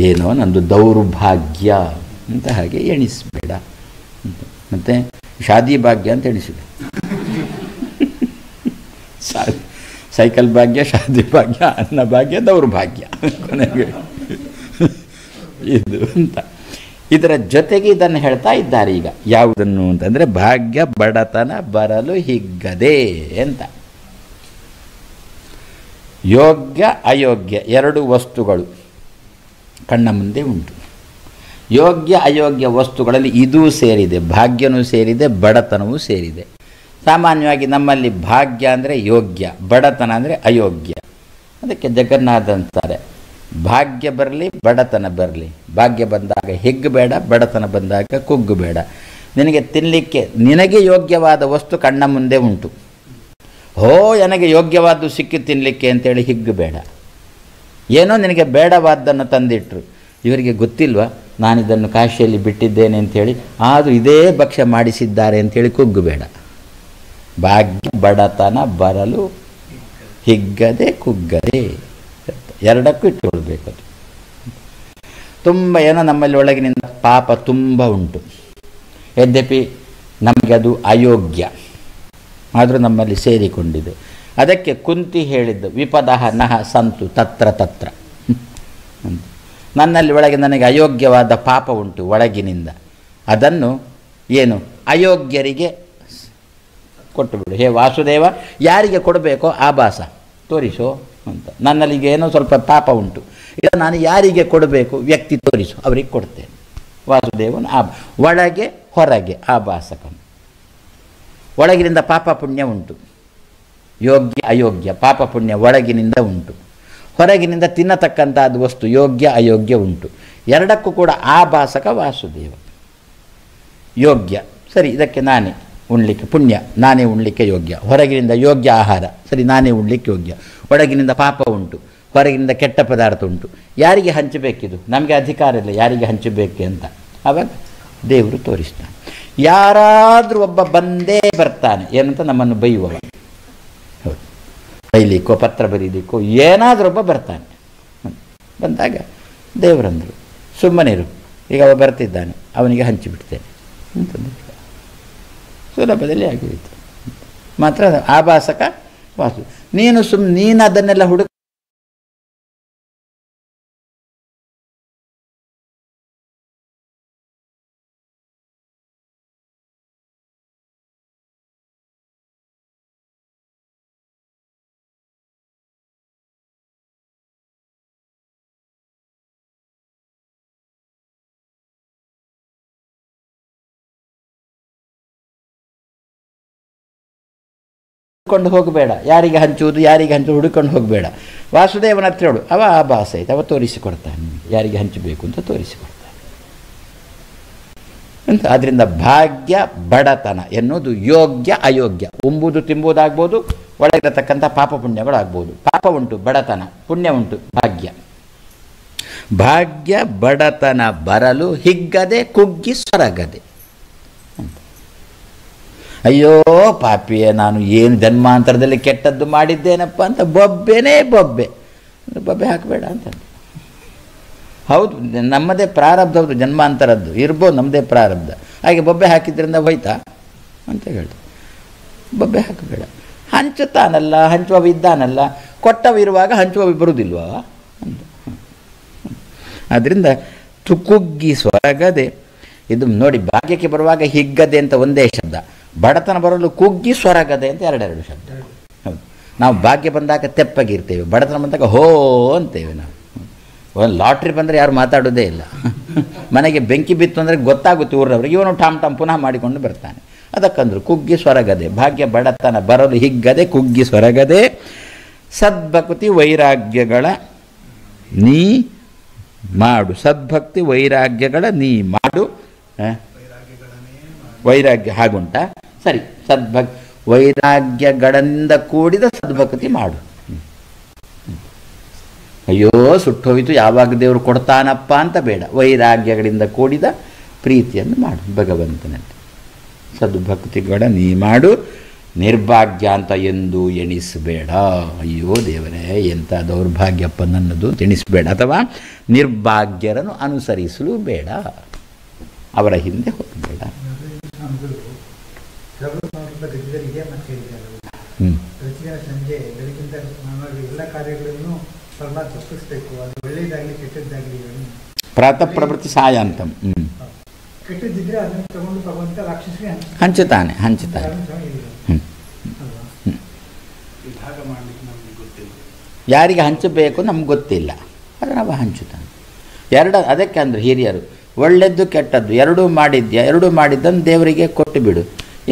ಏನೋ ನಂದು ದೌರ್ಭಾಗ್ಯ ಅಂತ ಹಾಗೆ ಎಣಿಸಬೇಡ. ಮತ್ತು ಶಾದಿ ಭಾಗ್ಯ ಅಂತ ಎಣಿಸಿದೆ. ಸೈಕಲ್ ಭಾಗ್ಯ, ಶಾದಿ ಭಾಗ್ಯ, ಅನ್ನ ಭಾಗ್ಯ, ದೌರ್ಭಾಗ್ಯ ಕೊನೆಗೆ ಇದು ಅಂತ. ಇದರ ಜೊತೆಗೆ ಇದನ್ನು ಹೇಳ್ತಾ ಇದ್ದಾರೆ ಈಗ. ಯಾವುದನ್ನು ಅಂತಂದರೆ ಭಾಗ್ಯ ಬಡತನ ಬರಲು ಹಿಗ್ಗದೆ ಅಂತ. ಯೋಗ್ಯ ಅಯೋಗ್ಯ ಎರಡು ವಸ್ತುಗಳು ಕಣ್ಣ ಮುಂದೆ ಉಂಟು. ಯೋಗ್ಯ ಅಯೋಗ್ಯ ವಸ್ತುಗಳಲ್ಲಿ ಇದೂ ಸೇರಿದೆ, ಭಾಗ್ಯನೂ ಸೇರಿದೆ, ಬಡತನವೂ ಸೇರಿದೆ. ಸಾಮಾನ್ಯವಾಗಿ ನಮ್ಮಲ್ಲಿ ಭಾಗ್ಯ ಅಂದರೆ ಯೋಗ್ಯ, ಬಡತನ ಅಂದರೆ ಅಯೋಗ್ಯ. ಅದಕ್ಕೆ ಜಗನ್ನಾಥ ಅಂತಾರೆ, ಭಾಗ್ಯ ಬರಲಿ ಬಡತನ ಬರಲಿ, ಭಾಗ್ಯ ಬಂದಾಗ ಹಿಗ್ಗಬೇಡ, ಬಡತನ ಬಂದಾಗ ಕುಗ್ಗಬೇಡ. ನಿನಗೆ ತಿನ್ನಲಿಕ್ಕೆ ನಿನಗೆ ಯೋಗ್ಯವಾದ ವಸ್ತು ಕಣ್ಣ ಮುಂದೆ ಉಂಟು. ನನಗೆ ಯೋಗ್ಯವಾದ್ದು ಸಿಕ್ಕಿ ತಿನ್ನಲಿಕ್ಕೆ ಅಂತೇಳಿ ಹಿಗ್ಗಬೇಡ. ಏನೋ ನಿನಗೆ ಬೇಡವಾದ್ದನ್ನು ತಂದಿಟ್ಟರು, ಇವರಿಗೆ ಗೊತ್ತಿಲ್ವಾ ನಾನಿದನ್ನು ಕಾಶಿಯಲ್ಲಿ ಬಿಟ್ಟಿದ್ದೇನೆ ಅಂಥೇಳಿ, ಆದರೂ ಇದೇ ಭಕ್ಷ್ಯ ಮಾಡಿಸಿದ್ದಾರೆ ಅಂಥೇಳಿ ಕುಗ್ಗಬೇಡ. ಭಾಗ್ಯ ಬಡತನ ಬರಲು ಹಿಗ್ಗದೆ ಕುಗ್ಗದೆ, ಎರಡಕ್ಕೂ ಇಟ್ಟುಕೊಳ್ಬೇಕು. ಅದು ತುಂಬ ಏನೋ ನಮ್ಮಲ್ಲಿ ಒಳಗಿನಿಂದ ಪಾಪ ತುಂಬ ಉಂಟು. ಯದ್ಯಪಿ ನಮಗೆ ಅದು ಅಯೋಗ್ಯ, ಆದರೂ ನಮ್ಮಲ್ಲಿ ಸೇರಿಕೊಂಡಿದೆ. ಅದಕ್ಕೆ ಕುಂತಿ ಹೇಳಿದ್ದು ವಿಪದಃ ನಹ ಸಂತು ತತ್ರ ತತ್ರ. ನನ್ನಲ್ಲಿ ಒಳಗೆ ನನಗೆ ಅಯೋಗ್ಯವಾದ ಪಾಪ ಉಂಟು ಒಳಗಿನಿಂದ, ಅದನ್ನು ಏನು ಅಯೋಗ್ಯರಿಗೆ ಕೊಟ್ಟುಬಿಡು. ಹೇ ವಾಸುದೇವ, ಯಾರಿಗೆ ಕೊಡಬೇಕೋ ಆಭಾಸ ತೋರಿಸೋ ಅಂತ. ನನ್ನಲ್ಲಿಗೆ ಏನೋ ಸ್ವಲ್ಪ ಪಾಪ ಉಂಟು, ಇಲ್ಲ ನಾನು ಯಾರಿಗೆ ಕೊಡಬೇಕು ವ್ಯಕ್ತಿ ತೋರಿಸು, ಅವರಿಗೆ ಕೊಡ್ತೇನೆ. ವಾಸುದೇವನು ಒಳಗೆ ಹೊರಗೆ ಆಭಾಸಕನು. ಒಳಗಿನಿಂದ ಪಾಪ ಪುಣ್ಯ ಉಂಟು, ಯೋಗ್ಯ ಅಯೋಗ್ಯ. ಪಾಪ ಪುಣ್ಯ ಒಳಗಿನಿಂದ ಉಂಟು, ಹೊರಗಿನಿಂದ ತಿನ್ನತಕ್ಕಂಥದ್ದು ವಸ್ತು ಯೋಗ್ಯ ಅಯೋಗ್ಯ ಉಂಟು. ಎರಡಕ್ಕೂ ಕೂಡ ಆಭಾಸಕ ವಾಸುದೇವ. ಯೋಗ್ಯ ಸರಿ, ಇದಕ್ಕೆ ನಾನೇ ಉಣ್ಲಿಕ್ಕೆ ಪುಣ್ಯ, ನಾನೇ ಉಣ್ಲಿಕ್ಕೆ ಯೋಗ್ಯ. ಹೊರಗಿನಿಂದ ಯೋಗ್ಯ ಆಹಾರ ಸರಿ, ನಾನೇ ಉಣ್ಲಿಕ್ಕೆ ಯೋಗ್ಯ. ಒಳಗಿನಿಂದ ಪಾಪ ಉಂಟು, ಹೊರಗಿನಿಂದ ಕೆಟ್ಟ ಪದಾರ್ಥ ಉಂಟು. ಯಾರಿಗೆ ಹಂಚಬೇಕಿದು? ನಮಗೆ ಅಧಿಕಾರ ಇಲ್ಲ ಯಾರಿಗೆ ಹಂಚಬೇಕು ಅಂತ. ಆವಾಗ ದೇವರು ತೋರಿಸ್ತಾನೆ. ಯಾರಾದರೂ ಒಬ್ಬ ಬಂದೇ ಬರ್ತಾನೆ, ಏನಂತ ನಮ್ಮನ್ನು ಬೈಯುವವ. ಹೌದು, ಬೈಲಿಕ್ಕೋ ಪತ್ರ ಬರೀಲಿಕ್ಕೋ ಏನಾದರೂ ಒಬ್ಬ ಬರ್ತಾನೆ. ಬಂದಾಗ ದೇವರಂದರು ಸುಮ್ಮನಿರು, ಈಗ ಅವ ಬರ್ತಿದ್ದಾನೆ, ಅವನಿಗೆ ಹಂಚಿಬಿಡ್ತೇನೆ ಅಂತಂದು ಸುಲಭದಲ್ಲಿ ಆಗಿಬಿಡ್ತು. ಮಾತ್ರ ಆಭಾಸಕ ವಾಸು. ನೀನು ಅದನ್ನೆಲ್ಲ ಹುಡುಕೊಂಡು ಹೋಗಬೇಡ. ಯಾರಿಗೆ ಹಂಚುವುದು ಹುಡುಕೊಂಡು ಹೋಗಬೇಡ. ವಾಸುದೇವನ ಹತ್ರ ಹೇಳು, ಅವ ಆಭಾಸ ಐತೆ, ಅವ ತೋರಿಸಿಕೊಡ್ತಾನೆ ಯಾರಿಗೆ ಹಂಚಬೇಕು ಅಂತ ತೋರಿಸಿಕೊಡ್ತಾನೆ ಅಂತ. ಆದ್ದರಿಂದ ಭಾಗ್ಯ ಬಡತನ ಎನ್ನುವುದು ಯೋಗ್ಯ ಅಯೋಗ್ಯ. ಉಂಬುದು ತಿಂಬುದಾಗ್ಬೋದು, ಒಳಗಿರತಕ್ಕಂಥ ಪಾಪ ಪುಣ್ಯಗಳಾಗ್ಬೋದು. ಪಾಪ ಉಂಟು ಬಡತನ, ಪುಣ್ಯ ಉಂಟು ಭಾಗ್ಯ. ಭಾಗ್ಯ ಬಡತನ ಬರಲು ಹಿಗ್ಗದೆ ಕುಗ್ಗಿ ಸೊರಗದೆ. ಅಯ್ಯೋ ಪಾಪಿಯೇ, ನಾನು ಏನು ಜನ್ಮಾಂತರದಲ್ಲಿ ಕೆಟ್ಟದ್ದು ಮಾಡಿದ್ದೇನಪ್ಪ ಅಂತ ಬೊಬ್ಬೆ ಹಾಕಬೇಡ ಅಂತ. ಹೌದು, ನಮ್ಮದೇ ಪ್ರಾರಬ್ಧ, ಹೌದು ಜನ್ಮಾಂತರದ್ದು ಇರ್ಬೋದು, ನಮ್ಮದೇ ಪ್ರಾರಬ್ಧ. ಹಾಗೆ ಬೊಬ್ಬೆ ಹಾಕಿದ್ರಿಂದ ಹೋಯ್ತಾ ಅಂತ ಹೇಳಿ ಬೊಬ್ಬೆ ಹಾಕಬೇಡ. ಹಂಚುತ್ತಾನಲ್ಲ, ಹಂಚುವ ಇದ್ದಾನಲ್ಲ, ಕೊಟ್ಟವಿರುವಾಗ ಹಂಚುವ ಬರುವುದಿಲ್ವಾ ಅಂತ. ಆದ್ದರಿಂದ ತುಕುಗ್ಗಿ ಸೊರಗದೆ. ಇದು ನೋಡಿ, ಭಾಗ್ಯಕ್ಕೆ ಬರುವಾಗ ಹಿಗ್ಗದೆ ಅಂತ ಒಂದೇ ಶಬ್ದ, ಬಡತನ ಬರಲು ಕುಗ್ಗಿ ಸೊರಗದೆ ಅಂತ ಎರಡೆರಡು ಶಬ್ದ. ಹೌದು, ನಾವು ಭಾಗ್ಯ ಬಂದಾಗ ತೆಪ್ಪಗಿರ್ತೇವೆ, ಬಡತನ ಬಂದಾಗ ಹೋ ಅಂತೇವೆ ನಾವು. ಒಂದು ಲಾಟ್ರಿ ಬಂದರೆ ಯಾರು ಮಾತಾಡೋದೇ ಇಲ್ಲ. ಮನೆಗೆ ಬೆಂಕಿ ಬಿತ್ತು ಅಂದರೆ ಗೊತ್ತಾಗುತ್ತೆ ಊರವ್ರಿಗೆ, ಇವನು ಟಾಮ್ ಪುನಃ ಮಾಡಿಕೊಂಡು ಬರ್ತಾನೆ. ಅದಕ್ಕಂದ್ರು ಕುಗ್ಗಿ ಸೊರಗದೆ. ಭಾಗ್ಯ ಬಡತನ ಬರಲು ಹಿಗ್ಗದೆ ಕುಗ್ಗಿ ಸೊರಗದೆ. ಸದ್ಭಕ್ತಿ ವೈರಾಗ್ಯಗಳ ನೀ ಮಾಡು. ಸದ್ಭಕ್ತಿ ವೈರಾಗ್ಯಗಳ ನೀ ಮಾಡು. ವೈರಾಗ್ಯ ಹಾಗುಂಟ ಸರಿ. ವೈರಾಗ್ಯಗಳಿಂದ ಕೂಡಿದ ಸದ್ಭಕ್ತಿ ಮಾಡು. ಅಯ್ಯೋ ಸುಟ್ಟೋಯ್ತು, ಯಾವಾಗ ದೇವರು ಕೊಡ್ತಾನಪ್ಪ ಅಂತ ಬೇಡ. ವೈರಾಗ್ಯಗಳಿಂದ ಕೂಡಿದ ಪ್ರೀತಿಯನ್ನು ಮಾಡು ಭಗವಂತನಲ್ಲಿ. ಸದ್ಭಕ್ತಿಗಳ ನೀ ಮಾಡು, ನಿರ್ಭಾಗ್ಯ ಅಂತ ಎಂದು ಎಣಿಸಬೇಡ. ಅಯ್ಯೋ ದೇವರೇ ಎಂಥ ದೌರ್ಭಾಗ್ಯಪ್ಪ ನನ್ನದು ಎಣಿಸಬೇಡ. ಅಥವಾ ನಿರ್ಭಾಗ್ಯರನ್ನು ಅನುಸರಿಸಲು ಬೇಡ, ಅವರ ಹಿಂದೆ ಹೋಗಬೇಡ. ಸಂಜೆ ಬೆಳಗಿಂದ ಎಲ್ಲ ಕಾರ್ಯಗಳನ್ನು ಪರಮಾತ್ಮ ತಪ್ಪಿಸಬೇಕು. ಅದು ಒಳ್ಳೆಯದಾಗಲಿ ಕೆಟ್ಟದ್ದಾಗಲಿ ಪ್ರಾತಃ ಪ್ರವೃತ್ತಿ ಸಾಯಾಂತಂ. ಕೆಟ್ಟದಿದ್ರೆ ಅದನ್ನು ತಗೊಂಡು ಭಗವಂತ ರಾಕ್ಷಸರಿಗೆ ಹಂಚುತ್ತಾನೆ. ವಿಭಾಗ ಮಾಡಲಿಕ್ಕೆ ನಮಗೆ ಗೊತ್ತಿಲ್ಲ. ಯಾರಿಗೆ ಹಂಚಬೇಕು ನಮ್ಗೆ ಗೊತ್ತಿಲ್ಲ, ಆದರೆ ನಾವು ಹಂಚುತ್ತಾನೆ. ಅದಕ್ಕೆ ಅಂದರೆ ಹಿರಿಯರು ಒಳ್ಳೆಯದು ಕೆಟ್ಟದ್ದು ಎರಡೂ ಮಾಡಿದ್ದನ್ನು ದೇವರಿಗೆ ಕೊಟ್ಟು ಬಿಡು.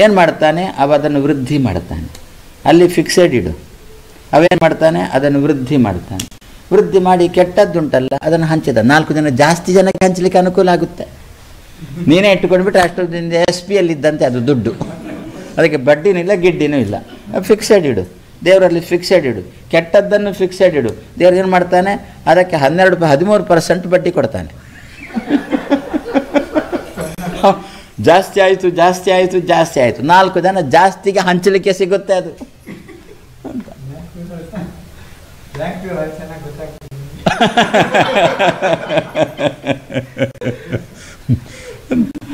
ಏನು ಮಾಡ್ತಾನೆ ಅದನ್ನು ವೃದ್ಧಿ ಮಾಡ್ತಾನೆ. ಅಲ್ಲಿ ಫಿಕ್ಸೆಡ್ ಇಡು. ಅವೇನು ಮಾಡ್ತಾನೆ ಅದನ್ನು ವೃದ್ಧಿ ಮಾಡ್ತಾನೆ. ವೃದ್ಧಿ ಮಾಡಿ ಕೆಟ್ಟದ್ದುಂಟಲ್ಲ ಅದನ್ನು ಹಂಚಿದ 4 ಜನ ಜಾಸ್ತಿ ಜನಕ್ಕೆ ಹಂಚಲಿಕ್ಕೆ ಅನುಕೂಲ ಆಗುತ್ತೆ. ನೀನೇ ಇಟ್ಟುಕೊಂಡ್ಬಿಟ್ರೆ ಅಷ್ಟೊಂದಿಂದ SP ಇದ್ದಂತೆ ಅದು ದುಡ್ಡು. ಅದಕ್ಕೆ ಬಡ್ಡಿನೂ ಇಲ್ಲ ಗಿಡ್ಡಿನೂ ಇಲ್ಲ. ಫಿಕ್ಸೆಡ್ ಇಡು, ದೇವರಲ್ಲಿ ಫಿಕ್ಸೆಡ್ ಇಡು. ಕೆಟ್ಟದ್ದನ್ನು ಫಿಕ್ಸೆಡ್ ಇಡು. ದೇವ್ರು ಏನು ಮಾಡ್ತಾನೆ ಅದಕ್ಕೆ 13% ಬಡ್ಡಿ ಕೊಡ್ತಾನೆ. ಜಾಸ್ತಿ ಆಯಿತು 4 ಜನ ಜಾಸ್ತಿಗೆ ಹಂಚಲಿಕ್ಕೆ ಸಿಗುತ್ತೆ ಅದು ಅಂತ.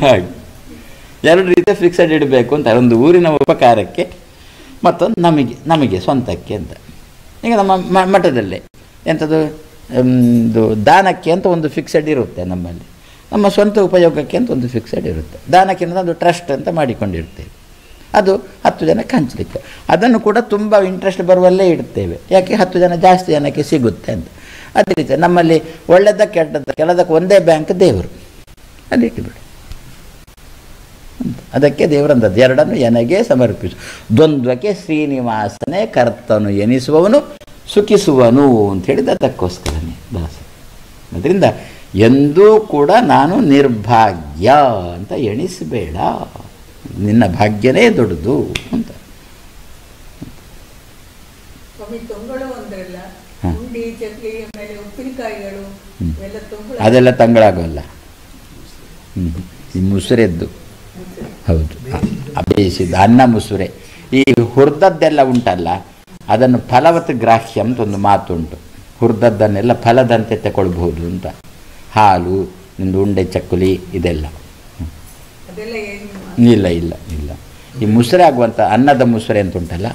ಹಾಗೆ 2 ರೀತಿಯ ಫಿಕ್ಸೆಡ್ ಇಡಬೇಕು ಅಂತ. ಒಂದು ಊರಿನ ಉಪಕಾರಕ್ಕೆ, ಮತ್ತೊಂದು ನಮಗೆ ಸ್ವಂತಕ್ಕೆ ಅಂತ. ಈಗ ನಮ್ಮ ಮಠದಲ್ಲಿ ಎಂಥದ್ದು ದಾನಕ್ಕೆ ಅಂತ ಒಂದು ಫಿಕ್ಸೆಡ್ ಇರುತ್ತೆ ನಮ್ಮಲ್ಲಿ. ನಮ್ಮ ಸ್ವಂತ ಉಪಯೋಗಕ್ಕೆ ಅಂತ ಒಂದು ಫಿಕ್ಸೆಡ್ ಇರುತ್ತೆ. ದಾನಕ್ಕೆ ಒಂದು ಟ್ರಸ್ಟ್ ಅಂತ ಮಾಡಿಕೊಂಡಿರ್ತೇವೆ. ಅದು 10 ಜನಕ್ಕೆ ಹಂಚಲಿಕ್ಕೆ. ಅದನ್ನು ಕೂಡ ತುಂಬ ಇಂಟ್ರೆಸ್ಟ್ ಬರುವಲ್ಲೇ ಇಡ್ತೇವೆ. ಯಾಕೆ 10 ಜನ ಜಾಸ್ತಿ ಜನಕ್ಕೆ ಸಿಗುತ್ತೆ ಅಂತ. ಅದೇ ರೀತಿ ನಮ್ಮಲ್ಲಿ ಒಳ್ಳೆದ ಕೆಟ್ಟದ್ದು ಕೆಲದಕ್ಕೆ ಒಂದೇ ಬ್ಯಾಂಕ್ ದೇವರು, ಅದಿಟ್ಟುಬಿಡು. ಅದಕ್ಕೆ ದೇವರಂಥದ್ದು ಎರಡನ್ನು ಎನಗೆ ಸಮರ್ಪಿಸು. ದ್ವಂದ್ವಕ್ಕೆ ಶ್ರೀನಿವಾಸನೇ ಕರ್ತನು ಎನಿಸುವವನು ಸುಖಿಸುವನು ಅಂತ ಹೇಳಿದ ಅದಕ್ಕೋಸ್ಕರನೇ ದಾಸ. ಅದರಿಂದ ಎಂದೂ ಕೂಡ ನಾನು ನಿರ್ಭಾಗ್ಯ ಅಂತ ಎಣಿಸಬೇಡ, ನಿನ್ನ ಭಾಗ್ಯನೇ ದೊಡ್ಡದು ಅಂತ. ಸ್ವಾಮಿ ತೊಂಗಳು ಅಂದ್ರಲ್ಲ, ಉಂಡಿ ಚಕ್ಲಿ ಆಮೇಲೆ ಉಪ್ಪಿನಕಾಯಿಗಳು ಅದೆಲ್ಲ ತಂಗಳಾಗೋಲ್ಲ. ಈ ಮುಸುರೆದ್ದು ಹೌದು, ಬೇಯಿಸಿದ ಅನ್ನ ಮುಸುರೆ. ಈ ಹುರಿದದ್ದೆಲ್ಲ ಉಂಟಲ್ಲ ಅದನ್ನು ಫಲವತ್ ಗ್ರಾಹ್ಯ ಅಂತ ಒಂದು ಮಾತುಂಟು. ಹುರಿದದ್ದನ್ನೆಲ್ಲ ಫಲದಂತೆ ತಗೊಳ್ಬಹುದು ಅಂತ. ಹಾಲು, ನಿಂದು ಉಂಡೆ ಚಕ್ಕುಲಿ ಇದೆಲ್ಲ ಇಲ್ಲ. ಈ ಮುಸುರೆ ಆಗುವಂಥ ಅನ್ನದ ಮುಸುರೆ ಅಂತ ಉಂಟಲ್ಲ